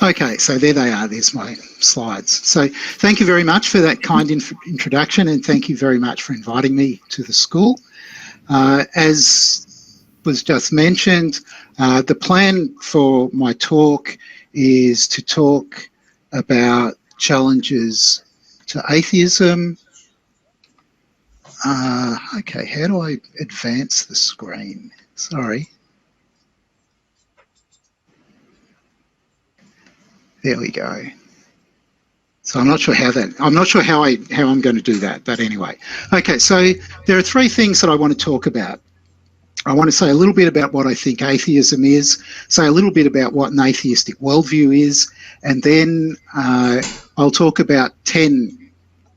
Okay, so there they are. There's my slides. So thank you very much for that kind introduction, and thank you very much for inviting me to the school. As was just mentioned, the plan for my talk is to talk about challenges to atheism. Okay, how do I advance the screen? Sorry. There we go. So I'm not sure how I'm going to do that, but anyway. Okay, so there are three things that I want to talk about. I want to say a little bit about what I think atheism is, say a little bit about what an atheistic worldview is, and then I'll talk about 10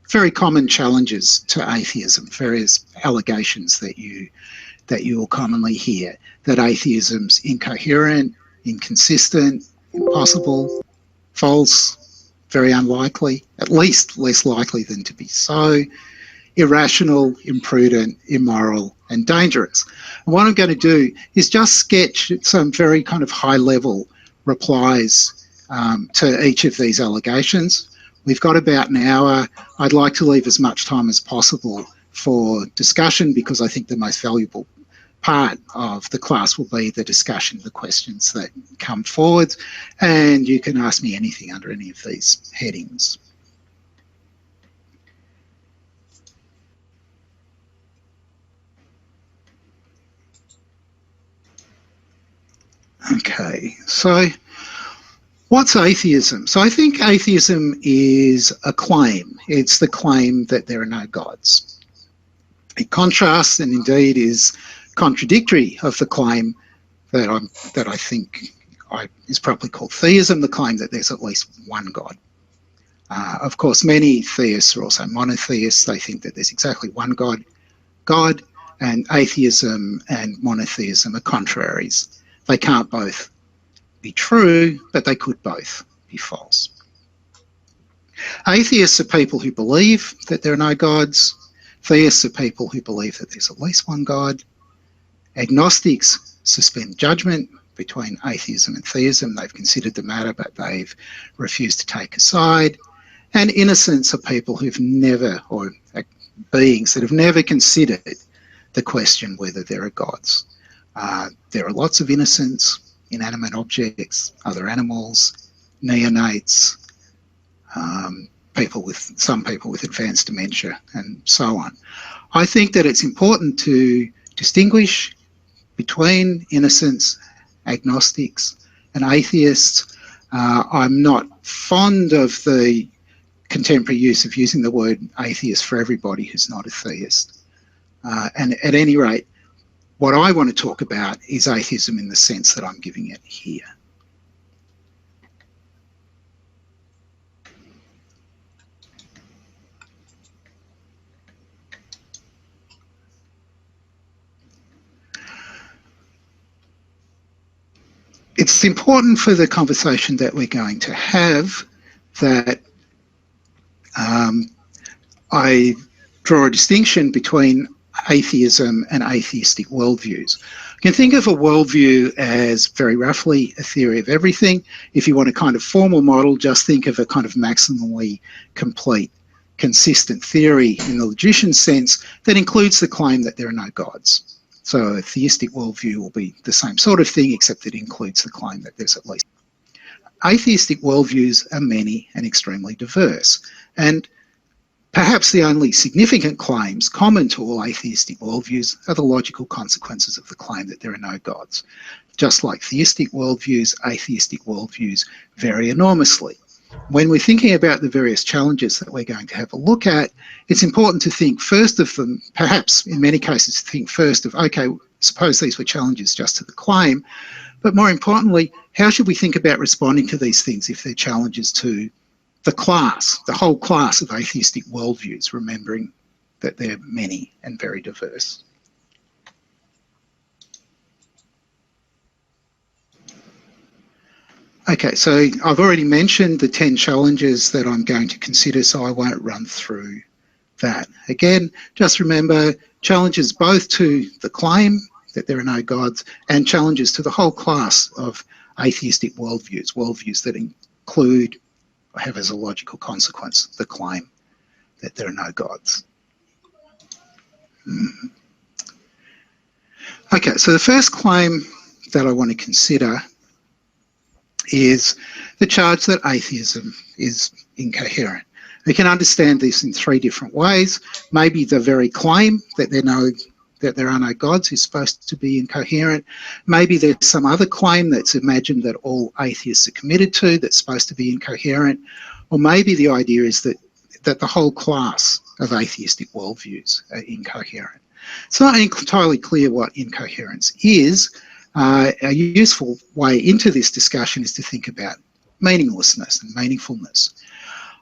very common challenges to atheism, various allegations that you will commonly hear, that atheism's incoherent, inconsistent, impossible, false, very unlikely, at least less likely than to be so, irrational, imprudent, immoral, and dangerous. And what I'm going to do is just sketch some very kind of high-level replies to each of these allegations. We've got about an hour. I'd like to leave as much time as possible for discussion because I think the most valuable part of the class will be the discussion, the questions that come forward, and you can ask me anything under any of these headings. Okay, so what's atheism? So I think atheism is a claim. It's the claim that there are no gods. It contrasts and indeed is contradictory of the claim that I think is probably called theism, the claim that there's at least one God. Of course, many theists are also monotheists. They think that there's exactly one God, and atheism and monotheism are contraries. They can't both be true, but they could both be false. Atheists are people who believe that there are no gods. Theists are people who believe that there's at least one God. Agnostics suspend judgment between atheism and theism. They've considered the matter, but they've refused to take a side. And innocents are people who've never, or beings that have never considered the question whether there are gods. There are lots of innocents, inanimate objects, other animals, neonates, some people with advanced dementia, and so on. I think that it's important to distinguish between innocents, agnostics, and atheists. I'm not fond of the contemporary use of using the word atheist for everybody who's not a theist. And at any rate, what I want to talk about is atheism in the sense that I'm giving it here. It's important for the conversation that we're going to have that I draw a distinction between atheism and atheistic worldviews. You can think of a worldview as very roughly a theory of everything. If you want a kind of formal model, just think of a kind of maximally complete, consistent theory in the logician sense that includes the claim that there are no gods. So a theistic worldview will be the same sort of thing, except it includes the claim that there's at least. Atheistic worldviews are many and extremely diverse. And perhaps the only significant claims common to all atheistic worldviews are the logical consequences of the claim that there are no gods. Just like theistic worldviews, atheistic worldviews vary enormously. When we're thinking about the various challenges that we're going to have a look at, it's important to think first of them, perhaps in many cases to think first of, okay, suppose these were challenges just to the claim, but more importantly, how should we think about responding to these things if they're challenges to the class, the whole class of atheistic worldviews, remembering that they're many and very diverse. Okay, so I've already mentioned the 10 challenges that I'm going to consider, so I won't run through that. Again, just remember challenges both to the claim that there are no gods and challenges to the whole class of atheistic worldviews, worldviews that conclude or have as a logical consequence the claim that there are no gods. Okay, so the first claim that I want to consider is the charge that atheism is incoherent. We can understand this in three different ways. Maybe the very claim that there are no gods is supposed to be incoherent. Maybe there's some other claim that's imagined that all atheists are committed to that's supposed to be incoherent. Or maybe the idea is that the whole class of atheistic worldviews are incoherent. It's not entirely clear what incoherence is. A useful way into this discussion is to think about meaninglessness and meaningfulness.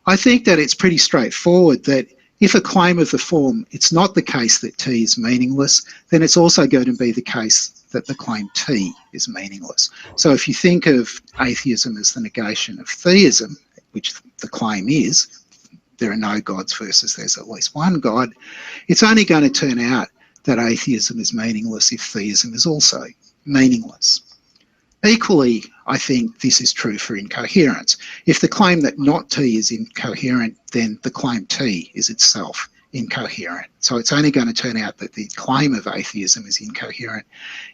I think that it's pretty straightforward that if a claim of the form, it's not the case that T is meaningless, then it's also going to be the case that the claim T is meaningless. So if you think of atheism as the negation of theism, which the claim is, there are no gods versus there's at least one God, it's only going to turn out that atheism is meaningless if theism is also meaningless. Equally, I think this is true for incoherence. If the claim that not T is incoherent, then the claim T is itself incoherent. So it's only going to turn out that the claim of atheism is incoherent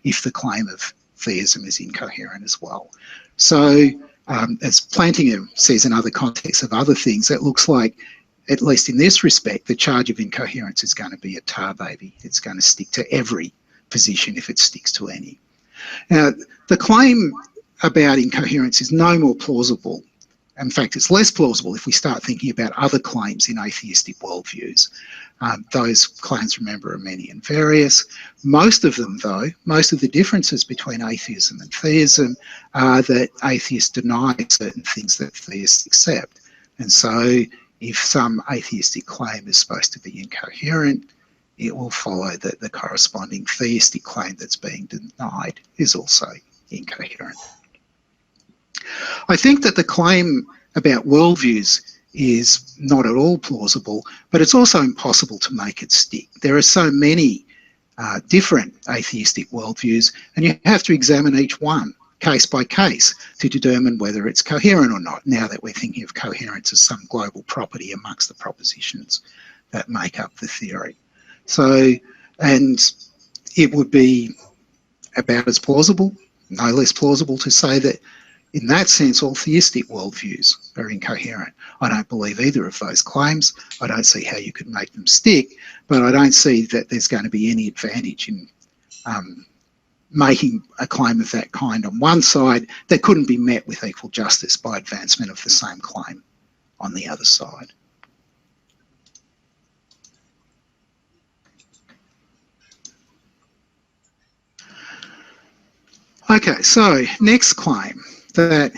if the claim of theism is incoherent as well. So as Plantinga says in other contexts of other things, it looks like, at least in this respect, the charge of incoherence is going to be a tar baby. It's going to stick to every position if it sticks to any. Now, the claim about incoherence is no more plausible. In fact, it's less plausible if we start thinking about other claims in atheistic worldviews. Those claims, remember, are many and various. Most of them, though, most of the differences between atheism and theism are that atheists deny certain things that theists accept. And so if some atheistic claim is supposed to be incoherent, it will follow that the corresponding theistic claim that's being denied is also incoherent. I think that the claim about worldviews is not at all plausible, but it's also impossible to make it stick. There are so many different atheistic worldviews, and you have to examine each one case by case to determine whether it's coherent or not, now that we're thinking of coherence as some global property amongst the propositions that make up the theory. So, and it would be about as plausible, no less plausible, to say that in that sense all theistic worldviews are incoherent. I don't believe either of those claims. I don't see how you could make them stick, but I don't see that there's going to be any advantage in making a claim of that kind on one side that couldn't be met with equal justice by advancement of the same claim on the other side. Okay, so next claim, that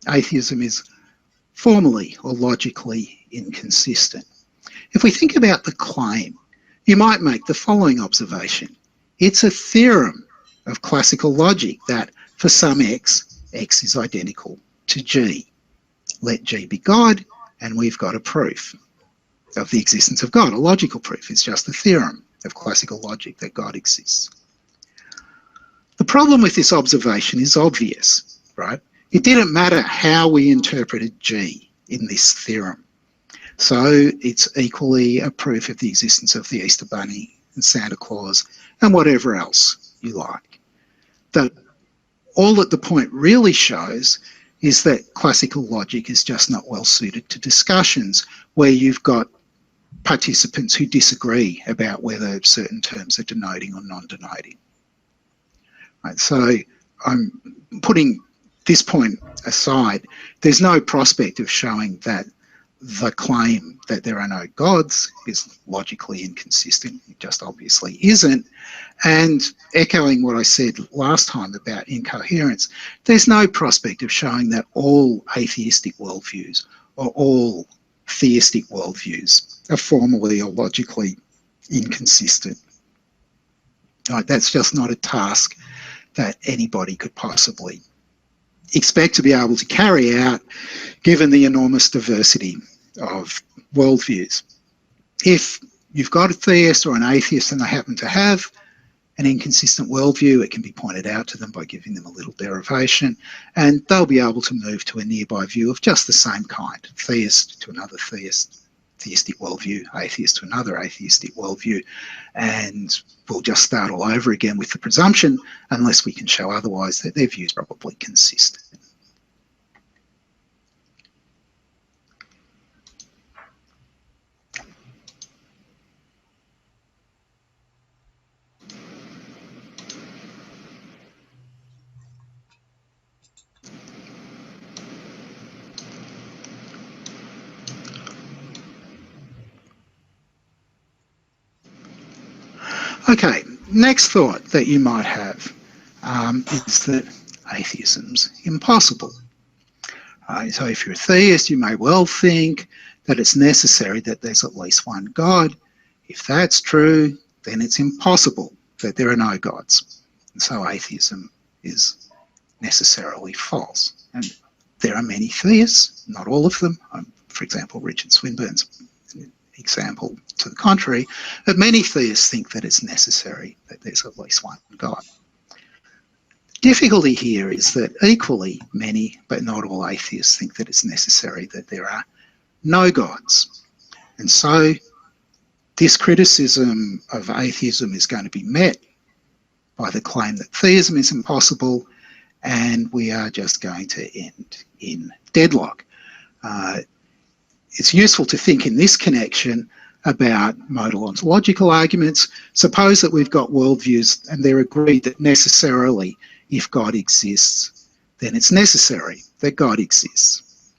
atheism is formally or logically inconsistent. If we think about the claim, you might make the following observation. It's a theorem of classical logic that for some x, x is identical to g. Let g be God, and we've got a proof of the existence of God. A logical proof is just a theorem of classical logic that God exists. The problem with this observation is obvious, right? It didn't matter how we interpreted G in this theorem. So it's equally a proof of the existence of the Easter Bunny and Santa Claus and whatever else you like. All that the point really shows is that classical logic is just not well suited to discussions where you've got participants who disagree about whether certain terms are denoting or non-denoting. Right, so I'm putting this point aside. There's no prospect of showing that the claim that there are no gods is logically inconsistent. It just obviously isn't. And echoing what I said last time about incoherence, there's no prospect of showing that all atheistic worldviews or all theistic worldviews are formally or logically inconsistent. Right, that's just not a task that anybody could possibly expect to be able to carry out given the enormous diversity of worldviews. If you've got a theist or an atheist and they happen to have an inconsistent worldview, it can be pointed out to them by giving them a little derivation, and they'll be able to move to a nearby view of just the same kind, theist to another theistic worldview, atheist to another atheistic worldview, and we'll just start all over again with the presumption, unless we can show otherwise, that their views are probably consistent. Okay, next thought that you might have is that atheism's impossible. So if you're a theist, you may well think that it's necessary that there's at least one God. If that's true, then it's impossible that there are no gods. And so atheism is necessarily false. And there are many theists, not all of them. For example, Richard Swinburne's example to the contrary, but many theists think that it's necessary that there's at least one God. The difficulty here is that equally many, but not all atheists think that it's necessary that there are no gods. And so this criticism of atheism is going to be met by the claim that theism is impossible, and we are just going to end in deadlock. It's useful to think in this connection about modal ontological arguments. Suppose that we've got worldviews and they're agreed that necessarily, if God exists, then it's necessary that God exists.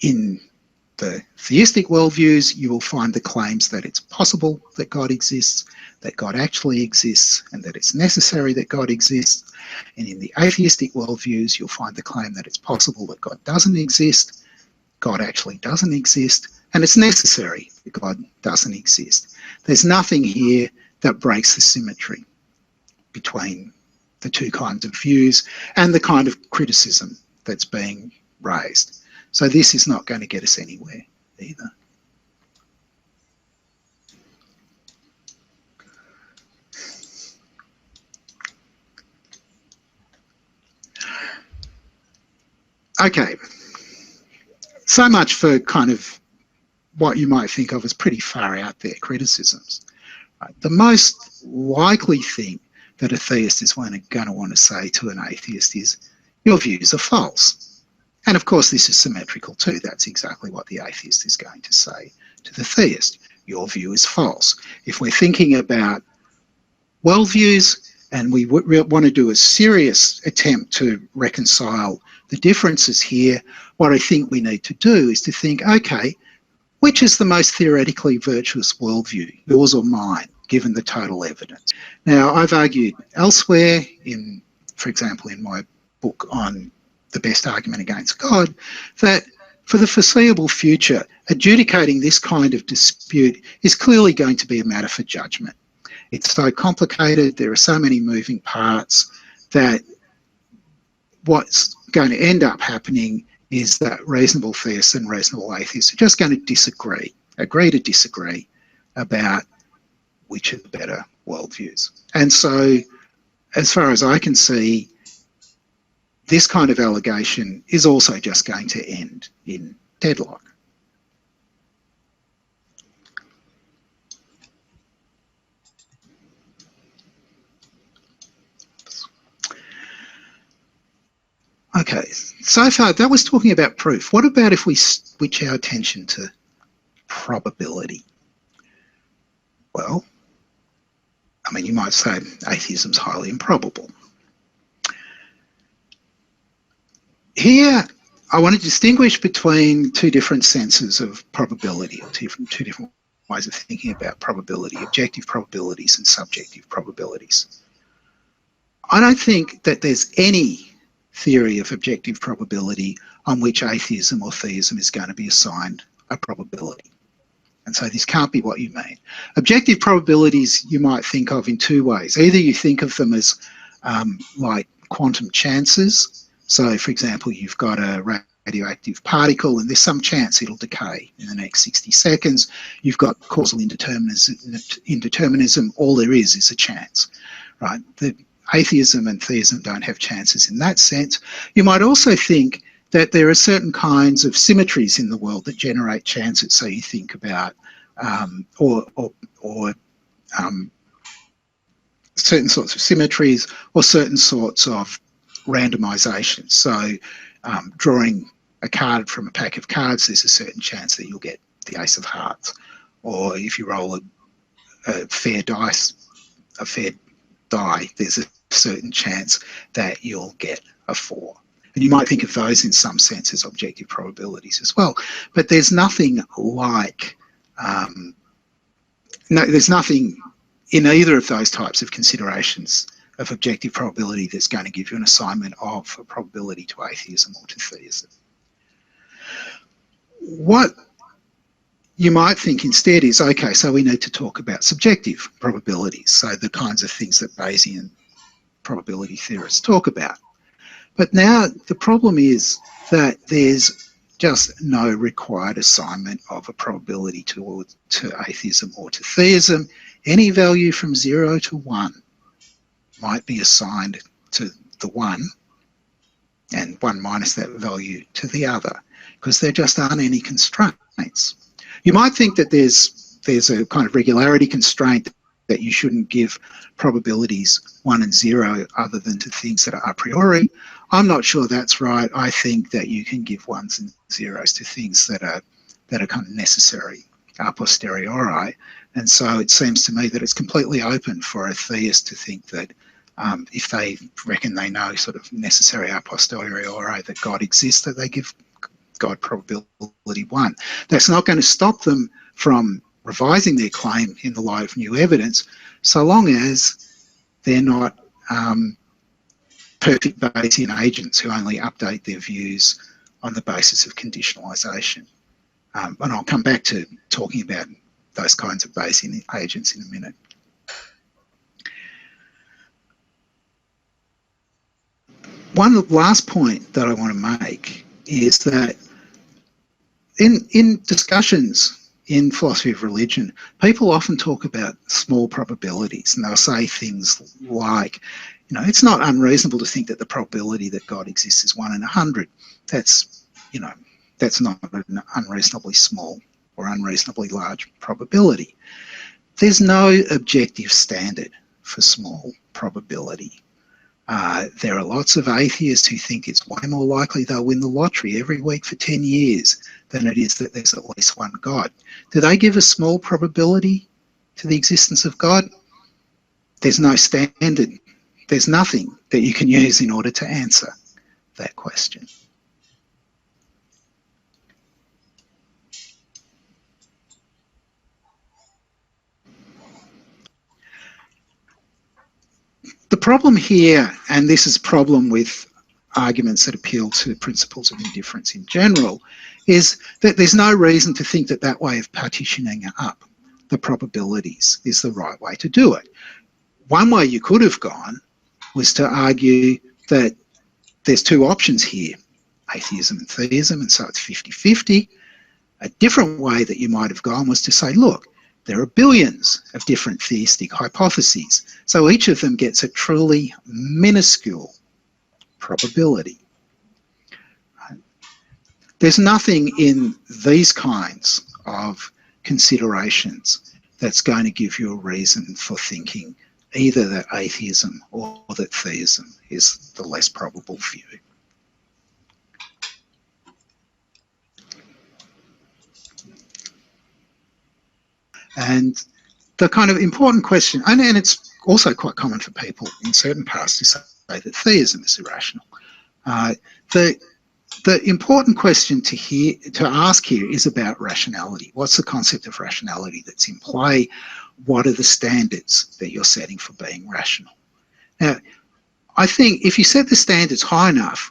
In the theistic worldviews, you will find the claims that it's possible that God exists, that God actually exists, and that it's necessary that God exists. And in the atheistic worldviews, you'll find the claim that it's possible that God doesn't exist, God actually doesn't exist, and it's necessary that God doesn't exist. There's nothing here that breaks the symmetry between the two kinds of views and the kind of criticism that's being raised. So this is not going to get us anywhere either. Okay. So much for kind of what you might think of as pretty far out there criticisms. Right? The most likely thing that a theist is going to want to say to an atheist is, your views are false. And of course this is symmetrical too. That's exactly what the atheist is going to say to the theist. Your view is false. If we're thinking about worldviews and we want to do a serious attempt to reconcile the differences here, what I think we need to do is to think, okay, which is the most theoretically virtuous worldview, yours or mine, given the total evidence? Now, I've argued elsewhere, for example, in my book on the best argument against God, that for the foreseeable future, adjudicating this kind of dispute is clearly going to be a matter for judgment. It's so complicated, there are so many moving parts, that what's going to end up happening is that reasonable theists and reasonable atheists are just going to agree to disagree about which are the better worldviews. And so, as far as I can see, this kind of allegation is also just going to end in deadlock. Okay, so far that was talking about proof. What about if we switch our attention to probability? Well, I mean, you might say atheism's highly improbable. Here, I want to distinguish between two different senses of probability, or two different ways of thinking about probability, objective probabilities and subjective probabilities. I don't think that there's any theory of objective probability on which atheism or theism is going to be assigned a probability. And so this can't be what you mean. Objective probabilities you might think of in two ways. Either you think of them as like quantum chances. So, for example, you've got a radioactive particle and there's some chance it'll decay in the next 60 seconds. You've got causal indeterminism. All there is a chance. right? The atheism and theism don't have chances in that sense. You might also think that there are certain kinds of symmetries in the world that generate chances. So you think about certain sorts of symmetries or certain sorts of randomization. So drawing a card from a pack of cards, there's a certain chance that you'll get the ace of hearts. Or if you roll a fair die, there's a certain chance that you'll get a 4. And you might think of those in some sense as objective probabilities as well. But there's nothing like, there's nothing in either of those types of considerations of objective probability that's going to give you an assignment of a probability to atheism or to theism. What you might think instead is, okay, so we need to talk about subjective probabilities, so the kinds of things that Bayesian probability theorists talk about. But now the problem is that there's just no required assignment of a probability to atheism or to theism. Any value from 0 to 1 might be assigned to the one, and 1 minus that value to the other, because there just aren't any constraints. You might think that there's a kind of regularity constraint that you shouldn't give probabilities 1 and 0 other than to things that are a priori. I'm not sure that's right. I think that you can give 1s and 0s to things that are kind of necessary a posteriori. And so it seems to me that it's completely open for a theist to think that if they reckon they know sort of necessary a posteriori that God exists, that they give God probability 1. That's not going to stop them from revising their claim in the light of new evidence, so long as they're not perfect Bayesian agents who only update their views on the basis of conditionalisation. And I'll come back to talking about those kinds of Bayesian agents in a minute. One last point that I want to make is that in discussions in philosophy of religion, people often talk about small probabilities, and they'll say things like, it's not unreasonable to think that the probability that God exists is 1 in 100. That's not an unreasonably small or unreasonably large probability. There's no objective standard for small probability. There are lots of atheists who think it's way more likely they'll win the lottery every week for 10 years than it is that there's at least one God. Do they give a small probability to the existence of God? There's no standard. There's nothing that you can use in order to answer that question. The problem here, and this is a problem with arguments that appeal to principles of indifference in general, is that there's no reason to think that that way of partitioning up the probabilities is the right way to do it. One way you could have gone was to argue that there's two options here, atheism and theism, and so it's 50-50. A different way that you might have gone was to say, look, there are billions of different theistic hypotheses, so each of them gets a truly minuscule probability. There's nothing in these kinds of considerations that's going to give you a reason for thinking either that atheism or that theism is the less probable view. And the kind of important question, and it's also quite common for people in certain paths to say that theism is irrational. The important question to ask here is about rationality. What's the concept of rationality that's in play? What are the standards that you're setting for being rational? Now, I think if you set the standards high enough,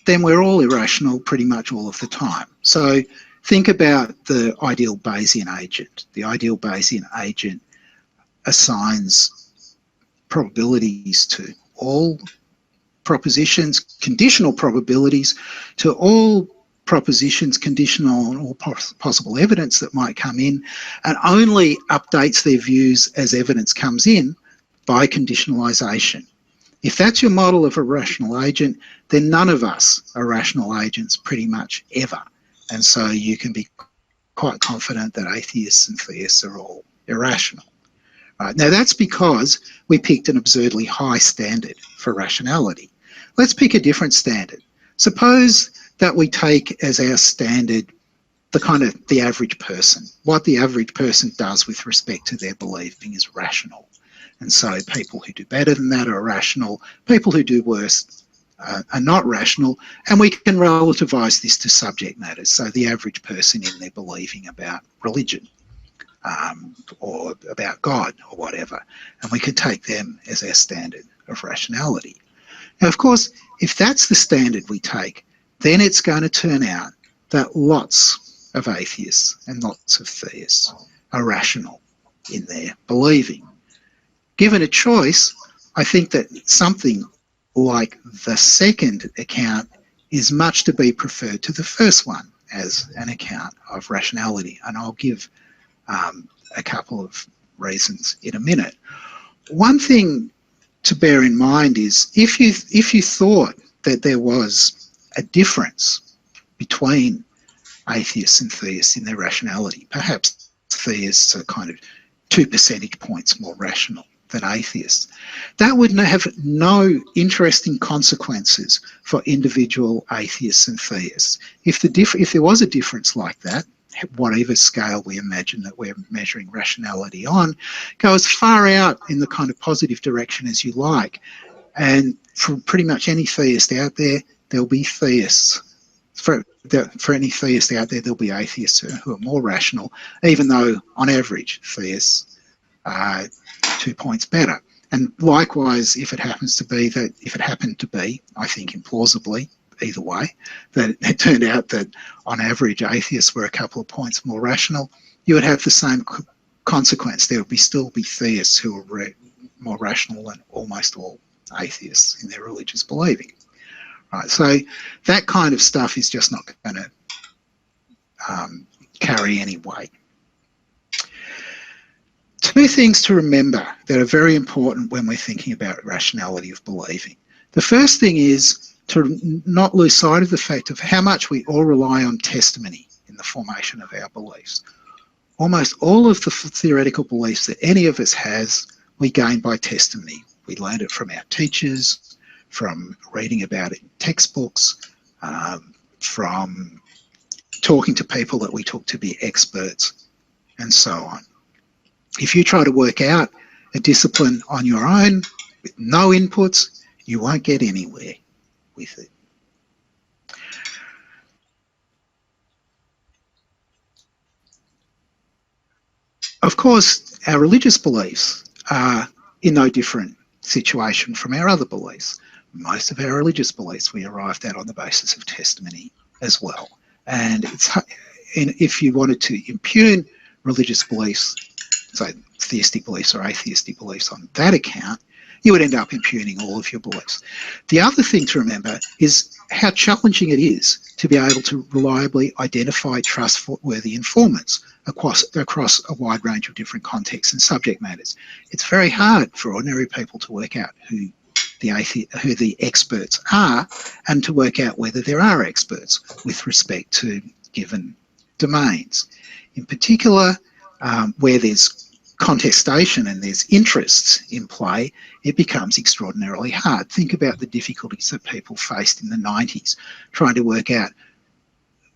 then we're all irrational pretty much all of the time. So think about the ideal Bayesian agent. The ideal Bayesian agent assigns probabilities to all propositions, conditional probabilities to all propositions conditional on all possible evidence that might come in, and only updates their views as evidence comes in by conditionalisation. If that's your model of a rational agent, then none of us are rational agents pretty much ever. And so you can be quite confident that atheists and theists are all irrational. Right. Now that's because we picked an absurdly high standard for rationality. Let's pick a different standard. Suppose that we take as our standard the average person. What the average person does with respect to their believing is rational. And so people who do better than that are rational. People who do worse are not rational. And we can relativise this to subject matters. So the average person in their believing about religion or about God or whatever. And we can take them as our standard of rationality. Now, of course, if that's the standard we take, then it's going to turn out that lots of atheists and lots of theists are rational in their believing. Given a choice, I think that something like the second account is much to be preferred to the first one as an account of rationality. And I'll give a couple of reasons in a minute. One thing to bear in mind is if you thought that there was a difference between atheists and theists in their rationality, perhaps theists are kind of 2 percentage points more rational than atheists, that would have no interesting consequences for individual atheists and theists. If there was a difference like that, whatever scale we imagine that we're measuring rationality on, go as far out in the kind of positive direction as you like. And for pretty much any theist out there, there'll be theists. For any theist out there, there'll be atheists who are more rational, even though on average theists are 2 points better. And likewise, if it happened to be, I think implausibly, either way, that it turned out that on average atheists were a couple of points more rational, you would have the same consequence. There would still be theists who are more rational than almost all atheists in their religious believing. Right, so that kind of stuff is just not going to carry any weight. Two things to remember that are very important when we're thinking about rationality of believing. The first thing is to not lose sight of the fact of how much we all rely on testimony in the formation of our beliefs. Almost all of the theoretical beliefs that any of us has, we gain by testimony. We learned it from our teachers, from reading about it in textbooks, from talking to people that we took to be experts, and so on. If you try to work out a discipline on your own with no inputs, you won't get anywhere with it. Of course, our religious beliefs are in no different situation from our other beliefs. Most of our religious beliefs we arrived at on the basis of testimony as well. And if you wanted to impugn religious beliefs, so theistic beliefs or atheistic beliefs on that account, you would end up impugning all of your beliefs. The other thing to remember is how challenging it is to be able to reliably identify trustworthy informants across a wide range of different contexts and subject matters. It's very hard for ordinary people to work out who the experts are and to work out whether there are experts with respect to given domains. In particular, where there's contestation and there's interests in play, it becomes extraordinarily hard. Think about the difficulties that people faced in the 90s trying to work out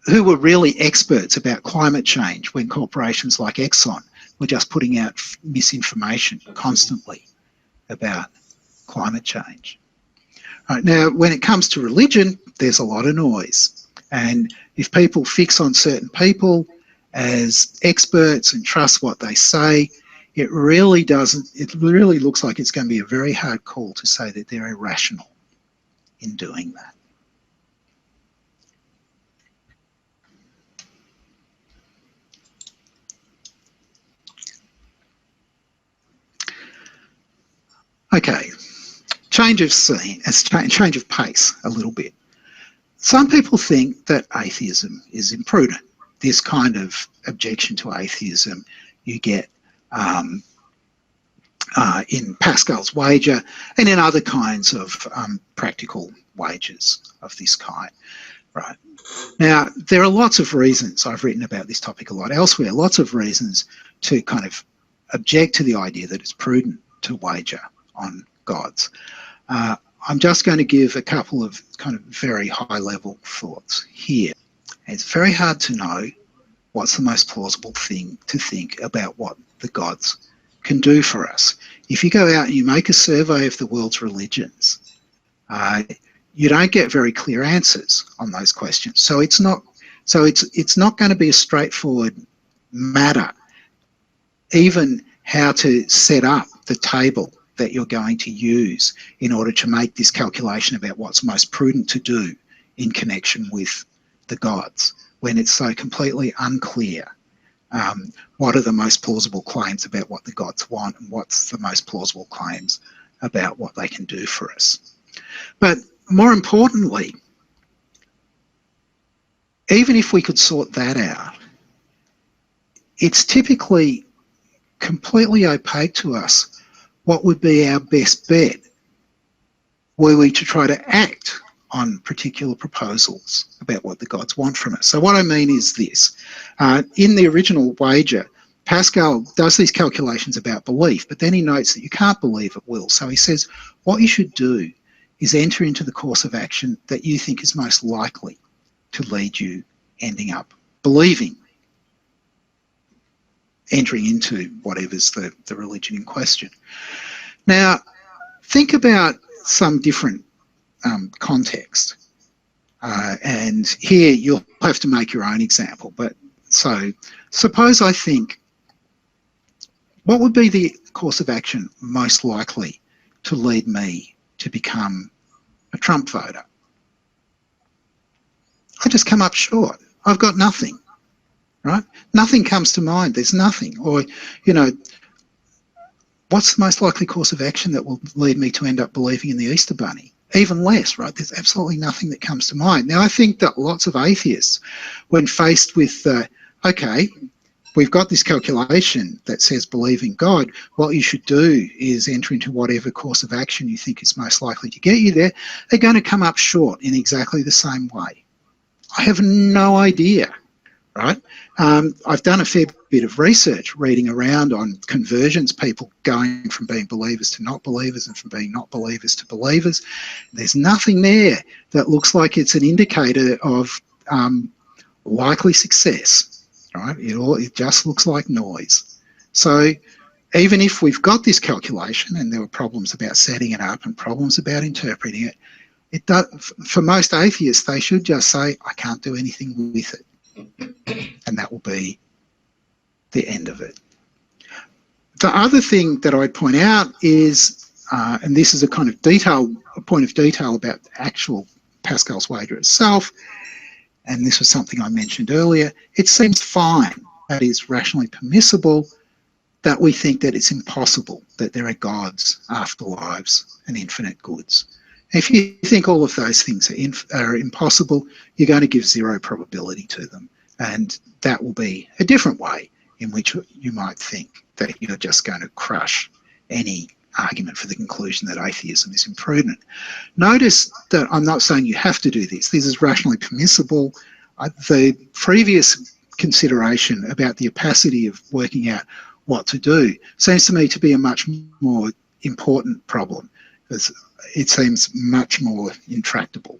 who were really experts about climate change when corporations like Exxon were just putting out misinformation constantly about climate change. Right, now, when it comes to religion, there's a lot of noise. And if people fix on certain people as experts and trust what they say, it really looks like it's going to be a very hard call to say that they're irrational in doing that. Okay, change of scene, change of pace a little bit. Some people think that atheism is imprudent. This kind of objection to atheism you get in Pascal's wager, and in other kinds of practical wagers of this kind, right? Now, there are lots of reasons, I've written about this topic a lot elsewhere, lots of reasons to kind of object to the idea that it's prudent to wager on gods. I'm just going to give a couple of kind of very high-level thoughts here. It's very hard to know what's the most plausible thing to think about what the gods can do for us. If you go out and you make a survey of the world's religions, you don't get very clear answers on those questions. So it's not going to be a straightforward matter, even how to set up the table that you're going to use in order to make this calculation about what's most prudent to do in connection with the gods, when it's so completely unclear what are the most plausible claims about what the gods want and what's the most plausible claims about what they can do for us. But more importantly, even if we could sort that out, it's typically completely opaque to us what would be our best bet were we to try to act on particular proposals about what the gods want from us. So what I mean is this. In the original wager, Pascal does these calculations about belief, but then he notes that you can't believe at will. So he says what you should do is enter into the course of action that you think is most likely to lead you ending up believing, entering into whatever's the religion in question. Now, think about some different context. And here you'll have to make your own example. But so suppose I think, what would be the course of action most likely to lead me to become a Trump voter? I just come up short. I've got nothing, right? Nothing comes to mind. There's nothing. Or, you know, what's the most likely course of action that will lead me to end up believing in the Easter Bunny? Even less, right? There's absolutely nothing that comes to mind. Now, I think that lots of atheists, when faced with, okay, we've got this calculation that says believe in God, what you should do is enter into whatever course of action you think is most likely to get you there, they're going to come up short in exactly the same way. I have no idea, right? I've done a fair bit of research reading around on conversions, people going from being believers to not believers and from being not believers to believers. There's nothing there that looks like it's an indicator of likely success, right? It just looks like noise. So even if we've got this calculation and there were problems about setting it up and problems about interpreting it, for most atheists, they should just say, I can't do anything with it. And that will be the end of it. The other thing that I'd point out is, and this is a kind of point of detail about actual Pascal's wager itself, and this was something I mentioned earlier, it seems fine, that is rationally permissible, that we think that it's impossible that there are gods, afterlives, and infinite goods. If you think all of those things are impossible, you're going to give zero probability to them. And that will be a different way in which you might think that you're just going to crush any argument for the conclusion that atheism is imprudent. Notice that I'm not saying you have to do this. This is rationally permissible. The previous consideration about the opacity of working out what to do seems to me to be a much more important problem, because it seems much more intractable.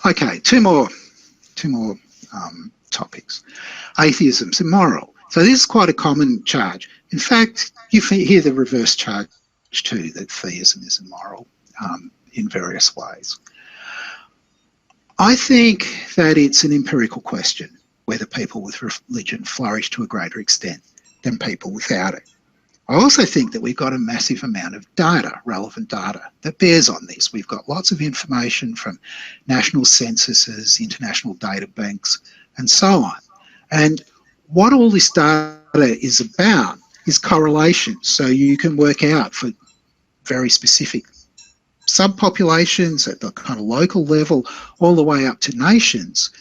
Okay, two more topics. Atheism's immoral. So this is quite a common charge. In fact, you hear the reverse charge too, that theism is immoral in various ways. I think that it's an empirical question whether people with religion flourish to a greater extent than people without it. I also think that we've got a massive amount of data, relevant data, that bears on this. We've got lots of information from national censuses, international data banks, and so on. And what all this data is about is correlation. So you can work out for very specific subpopulations at the kind of local level, all the way up to nations,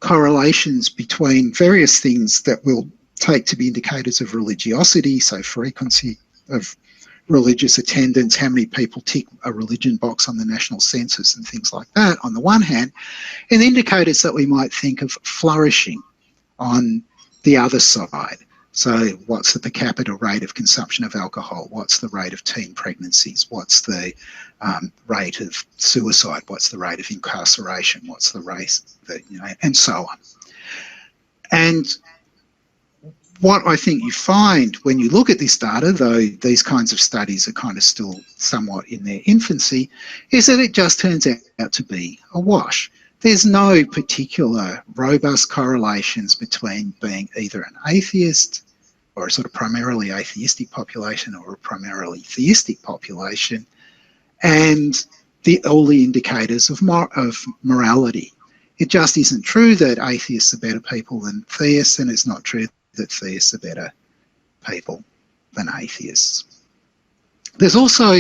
correlations between various things that we'll take to be indicators of religiosity, so frequency of religious attendance, how many people tick a religion box on the national census and things like that on the one hand, and indicators that we might think of flourishing on the other side. So what's the per capita rate of consumption of alcohol? What's the rate of teen pregnancies? What's the rate of suicide? What's the rate of incarceration? What's the rate, and so on. And what I think you find when you look at this data, though these kinds of studies are kind of still somewhat in their infancy, is that it just turns out to be a wash. There's no particular robust correlations between being either an atheist or a sort of primarily atheistic population or a primarily theistic population and the early indicators of morality. It just isn't true that atheists are better people than theists, and it's not true that theists are better people than atheists. There's also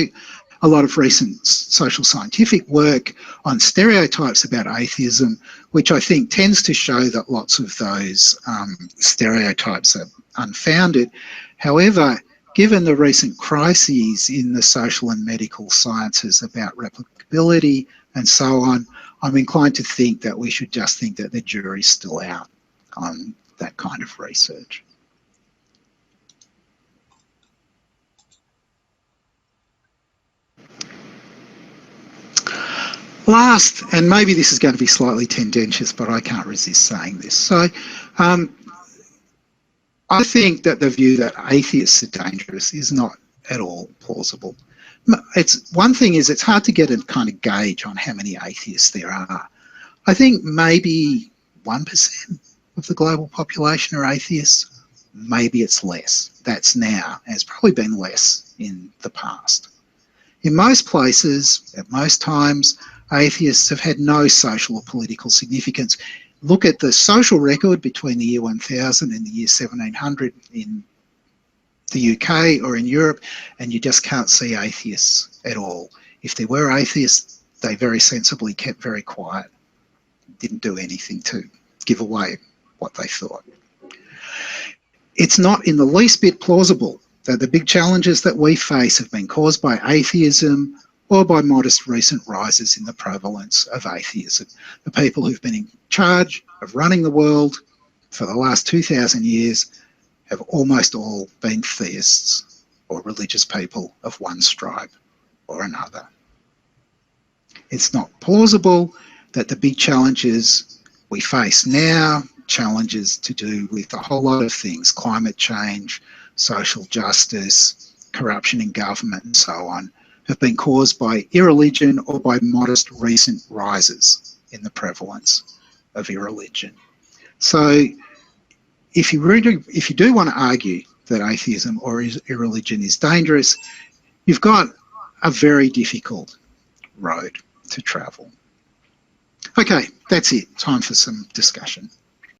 a lot of recent social scientific work on stereotypes about atheism, which I think tends to show that lots of those stereotypes are unfounded. However, given the recent crises in the social and medical sciences about replicability and so on, I'm inclined to think that we should just think that the jury's still out on that kind of research. Last, and maybe this is going to be slightly tendentious, but I can't resist saying this. So I think that the view that atheists are dangerous is not at all plausible. One thing is it's hard to get a kind of gauge on how many atheists there are. I think maybe 1% of the global population are atheists. Maybe it's less. That's now, and it's probably been less in the past. In most places, at most times, atheists have had no social or political significance. Look at the social record between the year 1000 and the year 1700 in the UK or in Europe, and you just can't see atheists at all. If there were atheists, they very sensibly kept very quiet, didn't do anything to give away what they thought. It's not in the least bit plausible that the big challenges that we face have been caused by atheism or by modest recent rises in the prevalence of atheism. The people who've been in charge of running the world for the last 2,000 years have almost all been theists or religious people of one stripe or another. It's not plausible that the big challenges we face now, challenges to do with a whole lot of things, climate change, social justice, corruption in government and so on, have been caused by irreligion or by modest recent rises in the prevalence of irreligion. So if you do want to argue that atheism or irreligion is dangerous, you've got a very difficult road to travel. Okay, that's it. Time for some discussion.